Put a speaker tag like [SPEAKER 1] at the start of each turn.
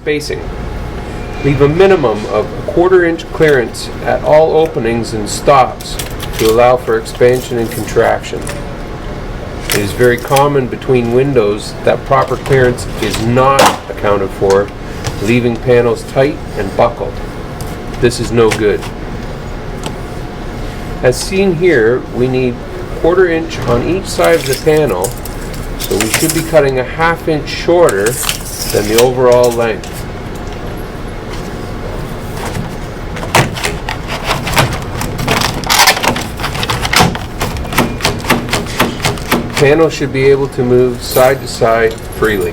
[SPEAKER 1] spacing. Leave a minimum of a 1/4 inch clearance at all openings and stops to allow for expansion and contraction. It is very common between windows that proper clearance is not accounted for, leaving panels tight and buckled. This is no good. As seen here, we need 1/4 inch on each side of the panel, so we should be cutting a 1/2 inch shorter than the overall length. The panel should be able to move side to side freely.